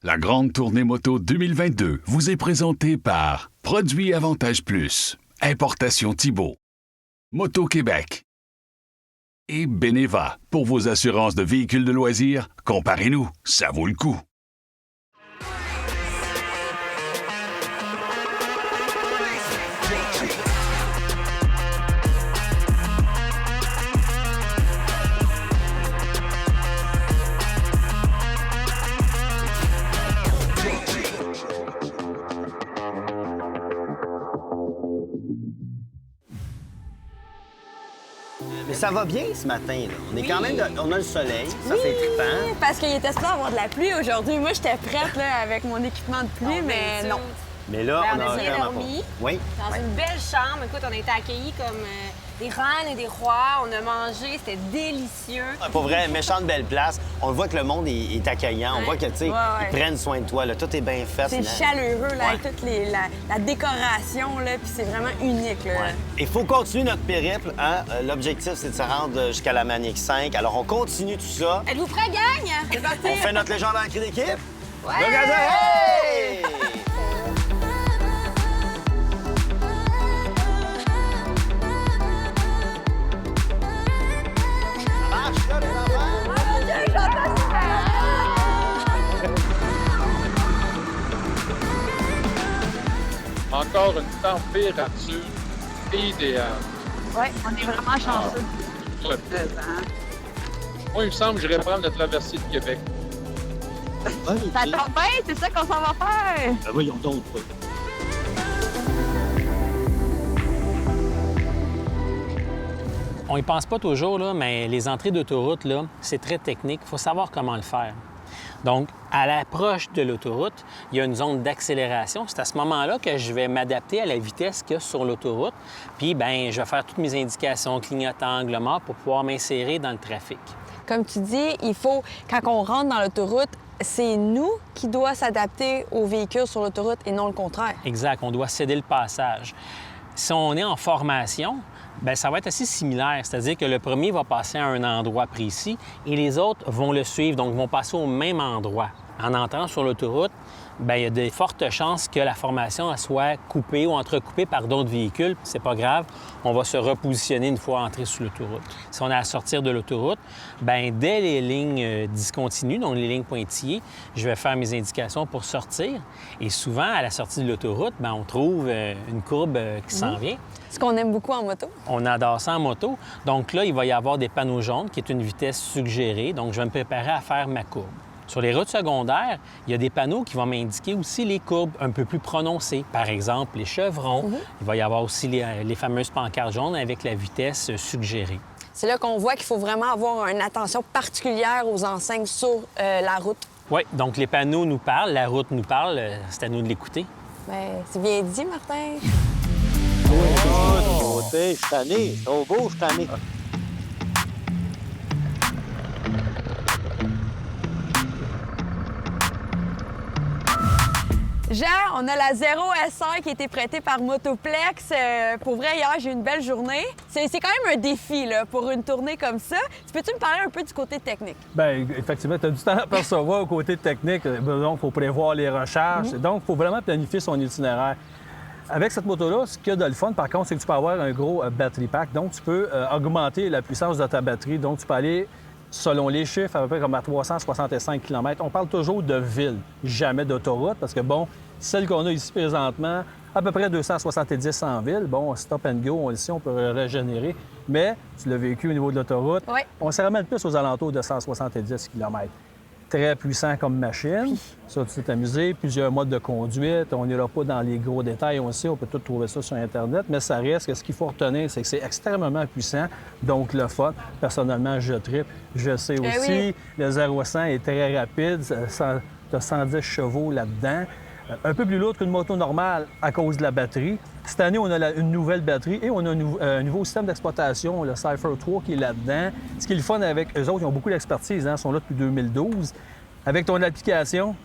La grande tournée moto 2022 vous est présentée par Produits Avantage Plus, Importation Thibault, Moto Québec et Beneva. Pour vos assurances de véhicules de loisirs, comparez-nous, ça vaut le coup. Mais ça va bien ce matin, là. On est quand même... On a le soleil, ça c'est trippant. Parce qu'il était supposé avoir de la pluie aujourd'hui. Moi, j'étais prête là, avec mon équipement de pluie, mais non. Mais là, on a bien vraiment dormi. Oui. Dans une belle chambre. Écoute, on a été accueillis comme des reines et des rois. On a mangé, c'était délicieux. Pour vrai, méchante belle place. On voit que le monde est accueillant. On voit que, tu sais, ils prennent soin de toi. Là. Tout est bien fait. C'est chaleureux, là, avec toute la décoration, là, puis c'est vraiment unique, là. Il faut continuer notre périple. Hein? L'objectif, c'est de se rendre jusqu'à la Manic 5. Alors, on continue tout ça. Êtes-vous prêts, gang? C'est parti! On fait notre légendaire cri d'équipe. Ouais! Hey! Encore une température idéale. Oui, on est vraiment chanceux. Ouais. Moi, il me semble que j'irais prendre la traversée de Québec. Ça tombe bien, c'est ça qu'on s'en va faire. Ben voyons donc. On y pense pas toujours, là, mais les entrées d'autoroute, là, c'est très technique. Il faut savoir comment le faire. Donc, à l'approche de l'autoroute, il y a une zone d'accélération. C'est à ce moment-là que je vais m'adapter à la vitesse qu'il y a sur l'autoroute. Puis, bien, je vais faire toutes mes indications, clignotant, angle mort, pour pouvoir m'insérer dans le trafic. Comme tu dis, il faut, quand on rentre dans l'autoroute, c'est nous qui doit s'adapter aux véhicules sur l'autoroute et non le contraire. Exact. On doit céder le passage. Si on est en formation, bien, ça va être assez similaire. C'est-à-dire que le premier va passer à un endroit précis et les autres vont le suivre, donc vont passer au même endroit. En entrant sur l'autoroute, bien, il y a de fortes chances que la formation elle soit coupée ou entrecoupée par d'autres véhicules. C'est pas grave, on va se repositionner une fois entré sur l'autoroute. Si on a à sortir de l'autoroute, bien, dès les lignes discontinues, donc les lignes pointillées, je vais faire mes indications pour sortir. Et souvent, à la sortie de l'autoroute, bien, on trouve une courbe qui s'en vient. Ce qu'on aime beaucoup en moto. On adore ça en moto. Donc là, il va y avoir des panneaux jaunes, qui est une vitesse suggérée. Donc, je vais me préparer à faire ma courbe. Sur les routes secondaires, il y a des panneaux qui vont m'indiquer aussi les courbes un peu plus prononcées. Par exemple, les chevrons. Il va y avoir aussi les fameuses pancartes jaunes avec la vitesse suggérée. C'est là qu'on voit qu'il faut vraiment avoir une attention particulière aux enseignes sur la route. Oui, donc les panneaux nous parlent, la route nous parle. C'est à nous de l'écouter. Bien, c'est bien dit, Martin. Oh, je suis tanné. C'est trop beau, je suis tanné. Jean, on a la 0 S1 qui a été prêtée par Motoplex. Pour vrai, hier, j'ai eu une belle journée. C'est quand même un défi là, pour une tournée comme ça. Peux-tu me parler un peu du côté technique? Bien, effectivement, tu as du temps à percevoir au côté technique. Donc, il faut prévoir les recharges. Donc, il faut vraiment planifier son itinéraire. Avec cette moto-là, ce qu'il y a de le fun, par contre, c'est que tu peux avoir un gros battery pack. Donc, tu peux augmenter la puissance de ta batterie. Donc, tu peux aller, selon les chiffres, à peu près comme à 365 km. On parle toujours de ville, jamais d'autoroute, parce que, bon, celle qu'on a ici présentement, à peu près 270 en ville. Bon, stop and go, on le sait, on peut régénérer. Mais, tu l'as vécu au niveau de l'autoroute, on se ramène plus aux alentours de 170 km. Très puissant comme machine. Ça, tu t'es amusé. Plusieurs modes de conduite. On n'ira pas dans les gros détails aussi. On peut tout trouver ça sur Internet. Mais ça reste que ce qu'il faut retenir, c'est que c'est extrêmement puissant. Donc, le fun. Personnellement, je trippe. Je sais aussi. Le 0 à 100 est très rapide. Tu as 110 chevaux là-dedans. Un peu plus lourd qu'une moto normale à cause de la batterie. Cette année, on a une nouvelle batterie et on a un nouveau système d'exploitation, le Cypher 3, qui est là-dedans. Ce qui est le fun avec eux autres, ils ont beaucoup d'expertise, ils sont là depuis 2012. Avec ton application,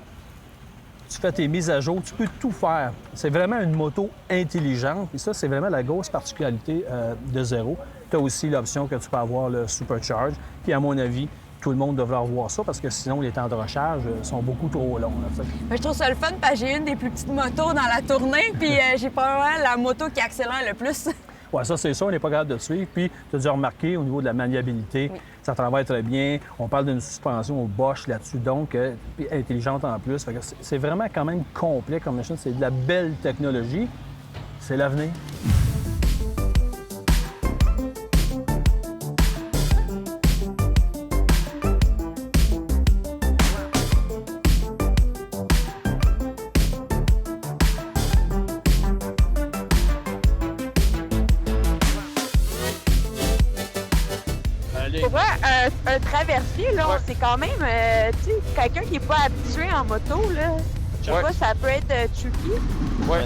tu fais tes mises à jour, tu peux tout faire. C'est vraiment une moto intelligente et ça, c'est vraiment la grosse particularité de Zero. Tu as aussi l'option que tu peux avoir le Supercharge, qui, à mon avis, tout le monde devrait avoir ça parce que sinon, les temps de recharge sont beaucoup trop longs. Là, Je trouve ça le fun parce que j'ai une des plus petites motos dans la tournée, puis j'ai probablement la moto qui accélère le plus. Oui, ça, c'est ça, on n'est pas capable de suivre. Puis, tu as dû remarquer au niveau de la maniabilité, ça travaille très bien. On parle d'une suspension au Bosch là-dessus, donc, puis intelligente en plus. Fait que c'est vraiment quand même complet comme machine. C'est de la belle technologie. C'est l'avenir. Pour vrai, un traversier, là, c'est quand même, tu sais, quelqu'un qui n'est pas habitué en moto, là, je sais pas, ça peut être tricky. Oui,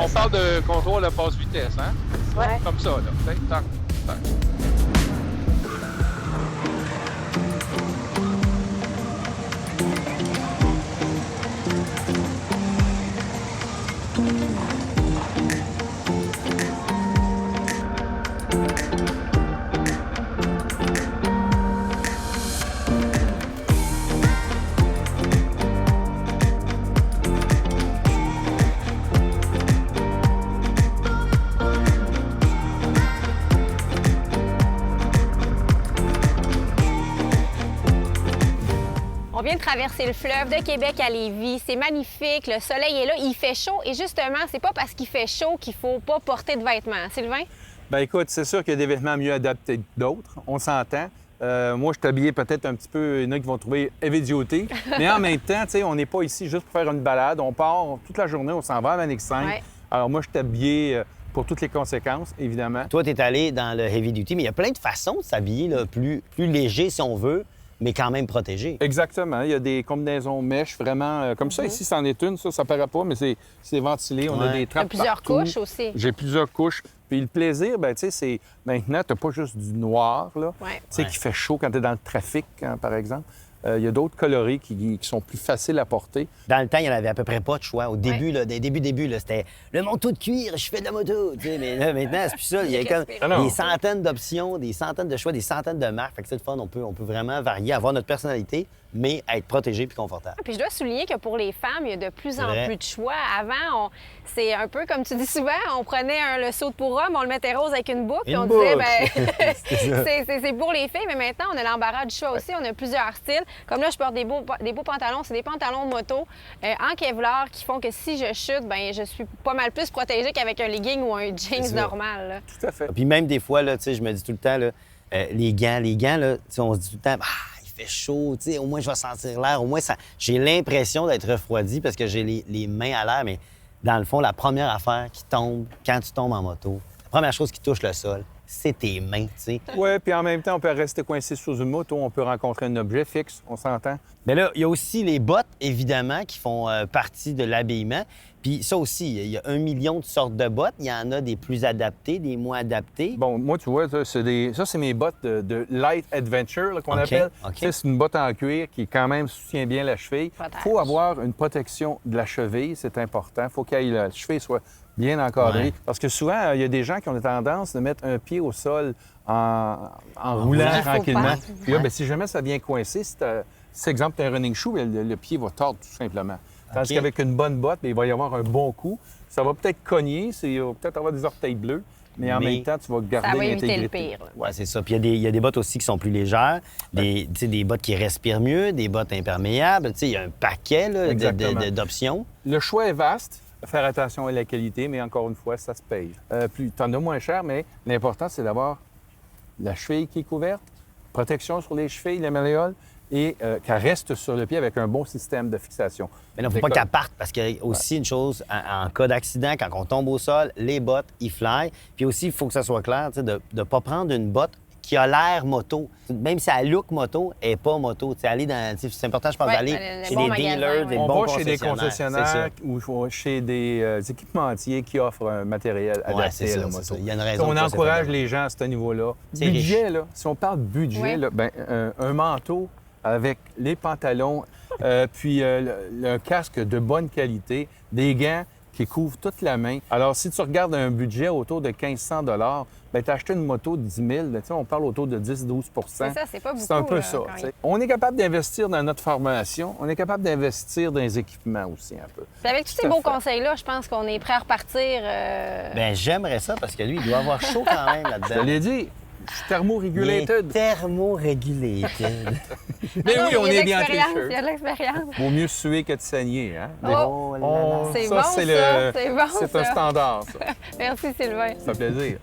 on parle de contrôle à basse vitesse, hein? Ouais. Comme ça, là. Tac, tac, tac. On vient de traverser le fleuve de Québec à Lévis. C'est magnifique, le soleil est là, il fait chaud. Et justement, c'est pas parce qu'il fait chaud qu'il faut pas porter de vêtements. Sylvain? Bien, écoute, c'est sûr qu'il y a des vêtements mieux adaptés que d'autres. On s'entend. Moi, je suis habillé peut-être un petit peu, il y en a qui vont trouver évidioté. Mais en même temps, tu sais, on n'est pas ici juste pour faire une balade. On part toute la journée, on s'en va à Manic 5. Ouais. Alors, moi, je suis habillé pour toutes les conséquences, évidemment. Toi, tu es allé dans le heavy duty, mais il y a plein de façons de s'habiller, là, plus léger si on veut, mais quand même protégé. Exactement. Il y a des combinaisons mèches vraiment comme ça. Ici, c'en est une. Ça paraît pas, mais c'est ventilé. On a des Il y a trappes plusieurs partout. couches aussi. J'ai plusieurs couches. Puis le plaisir, ben tu sais, c'est maintenant, t'as pas juste du noir, là. Ouais. Tu sais, qui fait chaud quand t'es dans le trafic, hein, par exemple. Il y a d'autres coloris qui sont plus faciles à porter. Dans le temps, il n'y en avait à peu près pas de choix. Au début, là, des débuts, là, c'était le manteau de cuir, je fais de la moto. Tu sais, mais là, maintenant, c'est plus ça. Il y a comme des centaines d'options, des centaines de choix, des centaines de marques. Fait que c'est le fun. On peut vraiment varier, avoir notre personnalité, mais être protégé puis confortable. Puis je dois souligner que pour les femmes, il y a de plus en vrai. plus de choix. Avant, c'est un peu comme tu dis souvent, on prenait le saut pour homme, on le mettait rose avec une boucle, puis on disait, ben c'est pour les filles, mais maintenant, on a l'embarras du choix aussi. On a plusieurs styles. Comme là, je porte des beaux pantalons. C'est des pantalons de moto en Kevlar qui font que si je chute, ben je suis pas mal plus protégée qu'avec un legging ou un jeans normal. Là. Tout à fait. Puis même des fois, là, tu sais, je me dis tout le temps, là, les gants, là, tu sais, on se dit tout le temps, il fait chaud, tu sais, au moins je vais sentir l'air, au moins ça... J'ai l'impression d'être refroidi parce que j'ai les mains à l'air, mais dans le fond, la première affaire qui tombe quand tu tombes en moto, la première chose qui touche le sol, c'est tes mains, tu sais. Oui, puis en même temps, on peut rester coincé sous une moto, on peut rencontrer un objet fixe, on s'entend. Mais là, il y a aussi les bottes, évidemment, qui font partie de l'habillement. Puis ça aussi, il y a 1 million de sortes de bottes. Il y en a des plus adaptées, des moins adaptées. Bon, moi, tu vois, ça, c'est mes bottes de Light Adventure, là, qu'on OK, appelle. OK. Ça, c'est une botte en cuir qui, quand même, soutient bien la cheville. Il faut avoir une protection de la cheville, c'est important. Il faut que la cheville soit bien encadrée. Ouais. Parce que souvent, il y a des gens qui ont tendance de mettre un pied au sol en roulant tranquillement. Puis là, ben, si jamais ça vient coincer, si exemple, tu as un running shoe, le pied va tordre tout simplement. Tandis qu'avec une bonne botte, bien, il va y avoir un bon coup. Ça va peut-être cogner, il va peut-être avoir des orteils bleus, mais en même temps, tu vas garder ça va éviter l'intégrité. le pire. Oui, c'est ça. Puis il y a des bottes aussi qui sont plus légères, des bottes qui respirent mieux, des bottes imperméables. Il y a un paquet là, d'options. Le choix est vaste. Faire attention à la qualité, mais encore une fois, ça se paye. Plus t'en as moins cher, mais l'important, c'est d'avoir la cheville qui est couverte, protection sur les chevilles, les malléoles, et qu'elle reste sur le pied avec un bon système de fixation. Mais il ne faut pas qu'elle parte, parce qu'il y a aussi une chose, en cas d'accident, quand on tombe au sol, les bottes, ils fly. Puis aussi, il faut que ça soit clair, de ne pas prendre une botte qui a l'air moto. Même si elle look moto, elle n'est pas moto. C'est important, je pense, d'aller chez des dealers, des bons concessionnaires. On va chez des concessionnaires ou chez des équipementiers qui offrent un matériel adapté à la moto. Il y a une raison. On encourage les gens à ce niveau-là. Budget, là, si on parle de budget, là, ben, un manteau avec les pantalons, puis un casque de bonne qualité, des gants qui couvre toute la main. Alors, si tu regardes un budget autour de 1 500 $, bien, tu as acheté une moto de 10 000 $, on parle autour de 10-12 %. C'est ça, c'est pas beaucoup. C'est un peu ça. On est capable d'investir dans notre formation, on est capable d'investir dans les équipements aussi un peu. Puis avec tous ces beaux conseils-là, je pense qu'on est prêt à repartir. Bien, j'aimerais ça parce que lui, il doit avoir chaud quand même là-dedans. Je te l'ai dit, je suis thermoregulated. Thermoregulated. Mais oui, on est bien t-shirt. t-shirt. Il y a de l'expérience. Vaut mieux suer que de saigner, hein? Oh, là là. c'est ça, bon, c'est ça. C'est bon, C'est un ça. standard, ça. Merci, Sylvain. Ça fait plaisir.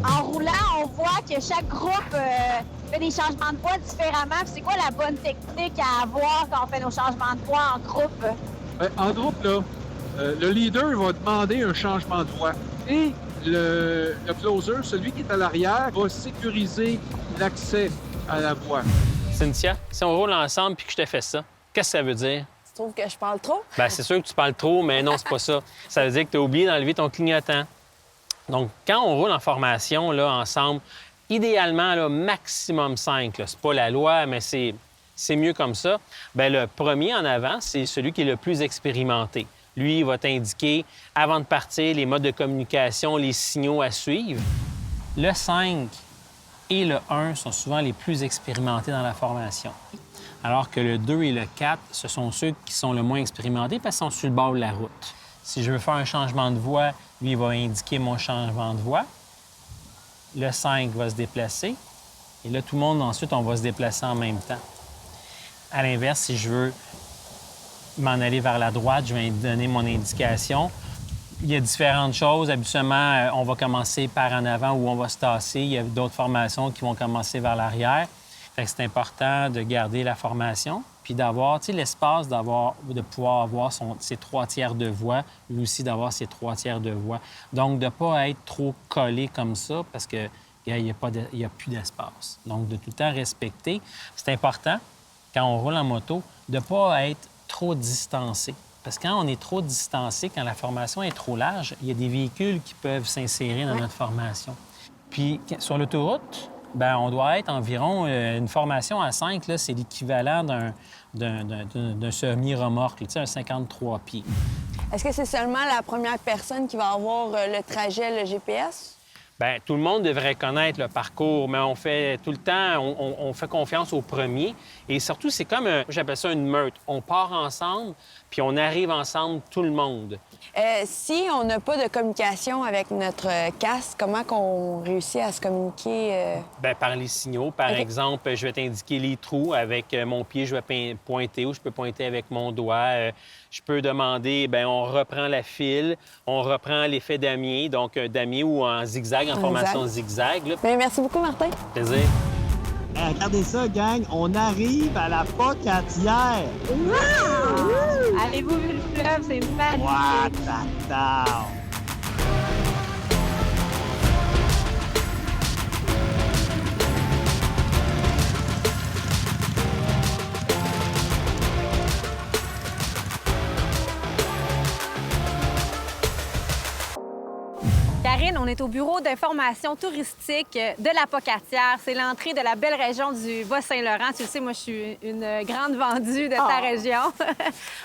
En roulant, on voit que chaque groupe fait des changements de voie différemment. Puis c'est quoi la bonne technique à avoir quand on fait nos changements de voie en groupe? En groupe, là, le leader va demander un changement de voie. Et le closer, celui qui est à l'arrière, va sécuriser l'accès à la voie. Cynthia, si on roule ensemble puis que je te fais ça, qu'est-ce que ça veut dire? Tu trouves que je parle trop? Bien, c'est sûr que tu parles trop, mais non, c'est pas ça. Ça veut dire que tu as oublié d'enlever ton clignotant. Donc, quand on roule en formation, là, ensemble, idéalement, là, maximum 5. Là. C'est pas la loi, mais c'est mieux comme ça. Bien, le premier en avant, c'est celui qui est le plus expérimenté. Lui, il va t'indiquer, avant de partir, les modes de communication, les signaux à suivre. Le 5 et le 1 sont souvent les plus expérimentés dans la formation. Alors que le 2 et le 4, ce sont ceux qui sont le moins expérimentés parce qu'ils sont sur le bord de la route. Si je veux faire un changement de voie, lui, il va indiquer mon changement de voie. Le 5 va se déplacer. Et là, tout le monde, ensuite, on va se déplacer en même temps. À l'inverse, si je veux m'en aller vers la droite, je vais donner mon indication. Il y a différentes choses. Habituellement, on va commencer par en avant ou on va se tasser. Il y a d'autres formations qui vont commencer vers l'arrière. Fait que c'est important de garder la formation puis d'avoir, tu sais, l'espace de pouvoir avoir ses 3 tiers de voie, lui aussi d'avoir ses 3 tiers de voie. Donc, de ne pas être trop collé comme ça parce que il n'y a plus d'espace. Donc, de tout le temps respecter. C'est important, quand on roule en moto, de ne pas être trop distancé. Parce que quand on est trop distancé, quand la formation est trop large, il y a des véhicules qui peuvent s'insérer dans notre formation. Puis, sur l'autoroute, bien, on doit être environ... une formation à 5, là, c'est l'équivalent d'un semi-remorque, tu sais, un 53 pieds. Est-ce que c'est seulement la première personne qui va avoir le trajet, le GPS? Bien, tout le monde devrait connaître le parcours, mais on fait tout le temps, on fait confiance au premier. Et surtout, c'est comme, j'appelle ça une meute. On part ensemble, puis on arrive ensemble, tout le monde. Si on n'a pas de communication avec notre casque, comment qu'on réussit à se communiquer? Bien, par les signaux. Par exemple, je vais t'indiquer les trous. Avec mon pied, je vais pointer ou je peux pointer avec mon doigt. Je peux demander, bien, on reprend la file, on reprend l'effet damier, donc damier ou en zigzag, en formation zigzag. Là. Bien, merci beaucoup, Martin. Plaisir. Regardez ça, gang, on arrive à la Pocatière. Avez-vous vu le fleuve? C'est magnifique. What the town? Karine, on est au bureau d'information touristique de la Pocatière. C'est l'entrée de la belle région du Bas-Saint-Laurent. Tu le sais, moi, je suis une grande vendue de ta région.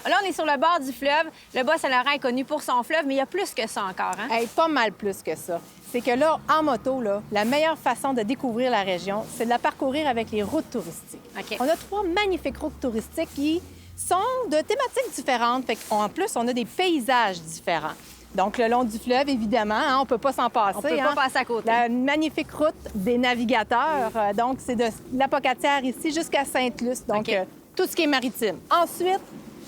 Là, on est sur le bord du fleuve. Le Bas-Saint-Laurent est connu pour son fleuve, mais il y a plus que ça encore, hein? Hey, pas mal plus que ça. C'est que là, en moto, là, la meilleure façon de découvrir la région, c'est de la parcourir avec les routes touristiques. OK. On a 3 magnifiques routes touristiques qui sont de thématiques différentes. Fait qu'en plus, on a des paysages différents. Donc, le long du fleuve, évidemment, hein, on ne peut pas s'en passer. On peut pas passer à côté. La magnifique route des navigateurs. Donc, c'est de la Pocatière ici jusqu'à Sainte-Luce. Donc, tout ce qui est maritime. Ensuite,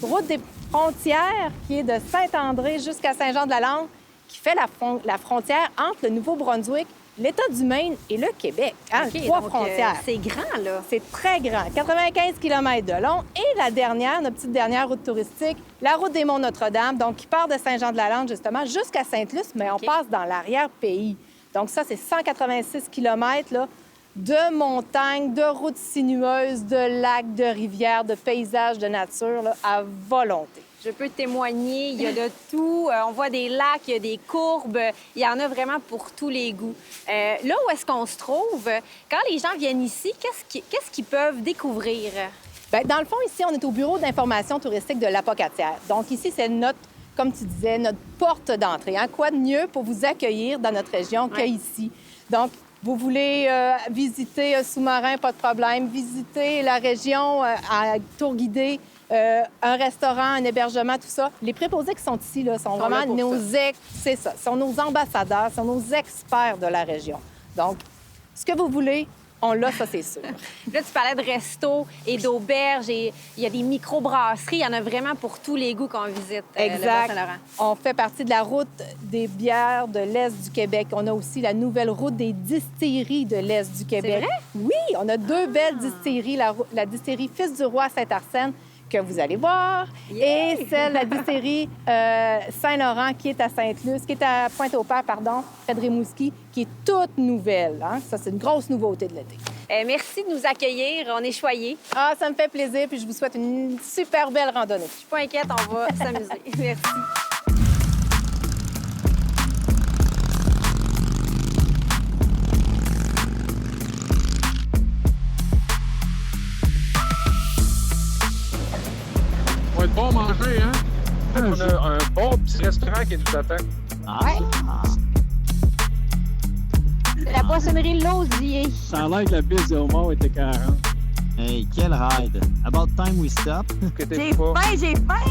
route des frontières qui est de Saint-André jusqu'à Saint-Jean-de-la-Lande, qui fait la frontière entre le Nouveau-Brunswick l'État du Maine et le Québec. Hein, OK, 3 donc, frontières. c'est grand, là. C'est très grand. 95 km de long. Et la dernière, notre petite dernière route touristique, la route des Monts Notre-Dame, donc qui part de Saint-Jean-de-la-Lande, justement, jusqu'à Sainte-Luce, mais on passe dans l'arrière-pays. Donc ça, c'est 186 km là, de montagnes, de routes sinueuses, de lacs, de rivières, de paysages, de nature, là, à volonté. Je peux témoigner, il y a de tout. On voit des lacs, il y a des courbes. Il y en a vraiment pour tous les goûts. Là où est-ce qu'on se trouve, quand les gens viennent ici, qu'est-ce qu'ils peuvent découvrir? Bien, dans le fond, ici, on est au bureau d'information touristique de l'Apocatière. Donc ici, c'est notre, comme tu disais, notre porte d'entrée. Hein? Quoi de mieux pour vous accueillir dans notre région qu'ici? Donc, vous voulez visiter un sous-marin, pas de problème. Visiter la région à tour guidé, un restaurant, un hébergement, tout ça. Les préposés qui sont ici là, sont vraiment sont nos ambassadeurs, sont nos experts de la région. Donc, ce que vous voulez, on l'a, ça, c'est sûr. Là, tu parlais de restos et d'auberges et il y a des microbrasseries. Il y en a vraiment pour tous les goûts qu'on visite. Exact. Le Bas-Saint-Laurent. On fait partie de la route des bières de l'Est du Québec. On a aussi la nouvelle route des distilleries de l'Est du Québec. C'est vrai? Oui, on a 2 belles distilleries. La distillerie Fils du Roi à Saint-Arsène, que vous allez voir, et celle, la distillerie Saint-Laurent, qui est à Sainte-Luce, qui est à Pointe-au-Père, pardon, près de Rimouski, qui est toute nouvelle. Hein? Ça, c'est une grosse nouveauté de l'été. Merci de nous accueillir. On est choyés. Ah, ça me fait plaisir, puis je vous souhaite une super belle randonnée. Je suis pas inquiète, on va s'amuser. Merci. Ça va être bon manger, hein? On a un bon petit restaurant qui nous attend. C'est la poissonnerie Lausier. Ça a l'air que la piste de homard était 40. Hey, quel ride! About time we stop. J'ai faim, j'ai faim!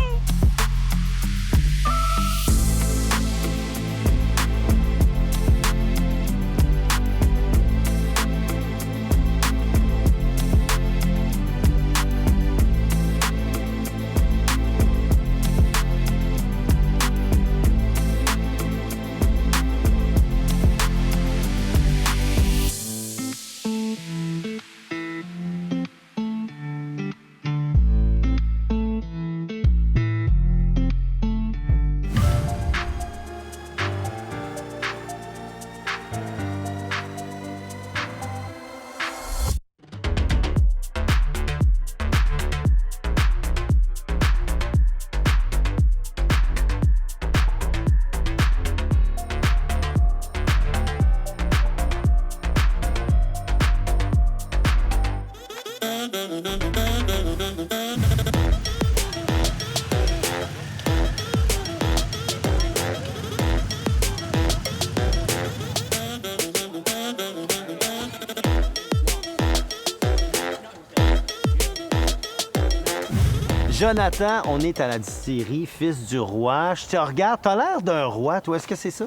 Jonathan, on est à la distillerie Fils du Roi. Je te regarde, t'as l'air d'un roi, toi, est-ce que c'est ça?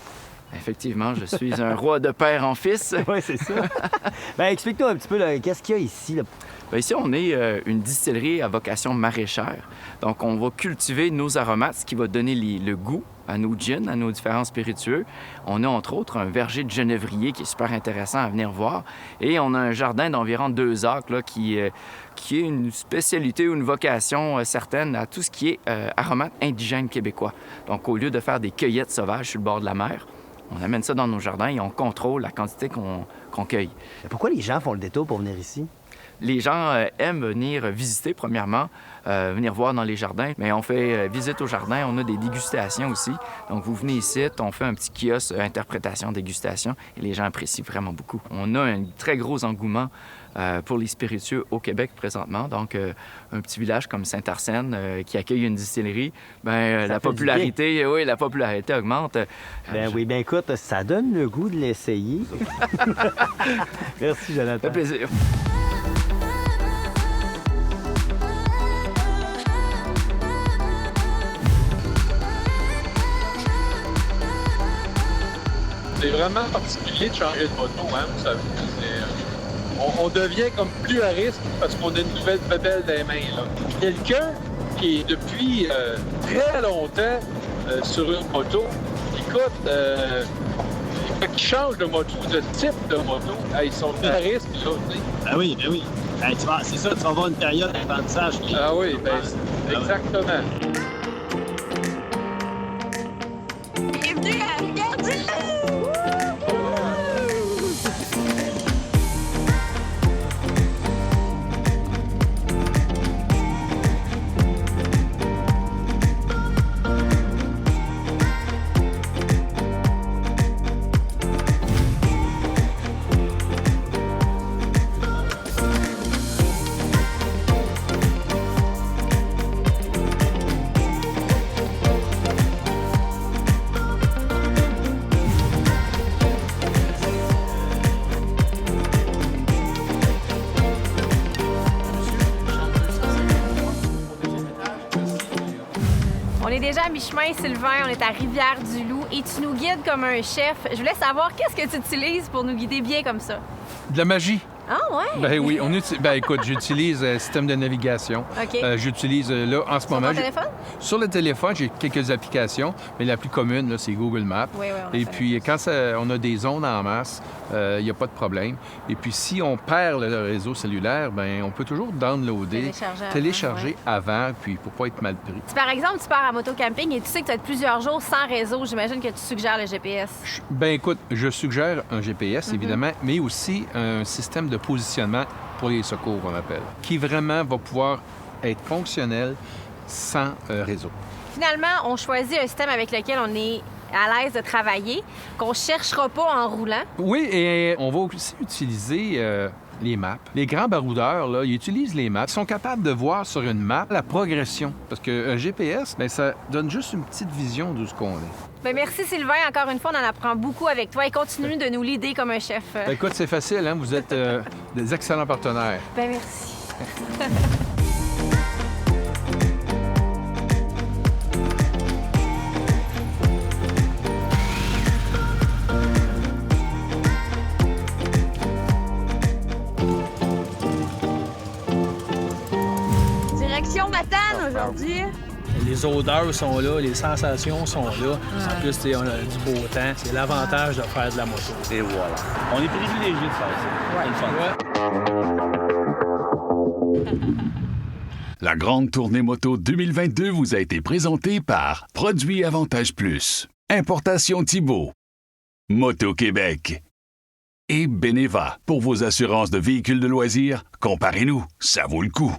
Effectivement, je suis un roi de père en fils. Oui, c'est ça. Bien, explique-nous un petit peu, là, qu'est-ce qu'il y a ici? Là? Bien, ici, on est une distillerie à vocation maraîchère. Donc, on va cultiver nos aromates, ce qui va donner le goût à nos gins, à nos différents spiritueux. On a, entre autres, un verger de genévrier qui est super intéressant à venir voir. Et on a un jardin d'environ 2 acres là, qui est une spécialité ou une vocation certaine à tout ce qui est aromates indigènes québécois. Donc, au lieu de faire des cueillettes sauvages sur le bord de la mer, on amène ça dans nos jardins et on contrôle la quantité qu'on cueille. Mais pourquoi les gens font le détour pour venir ici? Les gens aiment venir visiter, premièrement, venir voir dans les jardins. Mais on fait visite au jardin, on a des dégustations aussi. Donc, vous venez ici, on fait un petit kiosque interprétation, dégustation, et les gens apprécient vraiment beaucoup. On a un très gros engouement pour les spiritueux au Québec présentement. Donc, un petit village comme Saint-Arsène qui accueille une distillerie, la popularité augmente. Oui, bien écoute, ça donne le goût de l'essayer. Merci, Jonathan. Ça fait plaisir. C'est vraiment particulier de changer de moto, hein, vous savez. On devient comme plus à risque parce qu'on a une nouvelle bébelle dans les mains. Là. Quelqu'un qui est depuis très longtemps sur une moto, écoute, il Qui changent de moto, de type de moto, ils sont à risque, là, tu sais. Ben oui. Ben, c'est ça, tu vas avoir une période d'apprentissage. Ah oui, bien, exactement. Bienvenue à Rivière-du-Loup! On est déjà à mi-chemin, Sylvain, on est à Rivière-du-Loup et tu nous guides comme un chef. Je voulais savoir qu'est-ce que tu utilises pour nous guider bien comme ça? De la magie. Ah ouais? Ben oui, écoute, j'utilise un système de navigation. OK. J'utilise là en ce moment. Sur ton téléphone? Sur le téléphone, j'ai quelques applications, mais la plus commune, là, c'est Google Maps. Oui, Et puis, quand on a des zones en masse, il n'y a pas de problème. Et puis, si on perd le réseau cellulaire, ben on peut toujours downloader, télécharger avant, puis pour pas être mal pris. Si par exemple, tu pars à motocamping et tu sais que tu as plusieurs jours sans réseau, j'imagine que tu suggères le GPS. Ben écoute, je suggère un GPS, évidemment, mais aussi un système de positionnement pour les secours, on appelle, qui vraiment va pouvoir être fonctionnel sans réseau. Finalement, on choisit un système avec lequel on est à l'aise de travailler, qu'on ne cherchera pas en roulant. Oui, et on va aussi utiliser les maps. Les grands baroudeurs, là, ils utilisent les maps. Ils sont capables de voir sur une map la progression. Parce qu'un GPS, bien, ça donne juste une petite vision d'où ce qu'on est. Bien, merci Sylvain. Encore une fois, on en apprend beaucoup avec toi et continue de nous l'aider comme un chef. Ben, écoute, c'est facile, hein? Vous êtes des excellents partenaires. Bien, merci. Direction Matane aujourd'hui. Les odeurs sont là, les sensations sont là. En plus, on a du beau temps. C'est l'avantage de faire de la moto. Et voilà. On est privilégié de faire ça. C'est le fun. La grande tournée moto 2022 vous a été présentée par Produits Avantage Plus, Importation Thibault, Moto Québec et Beneva. Pour vos assurances de véhicules de loisirs, comparez-nous, ça vaut le coup.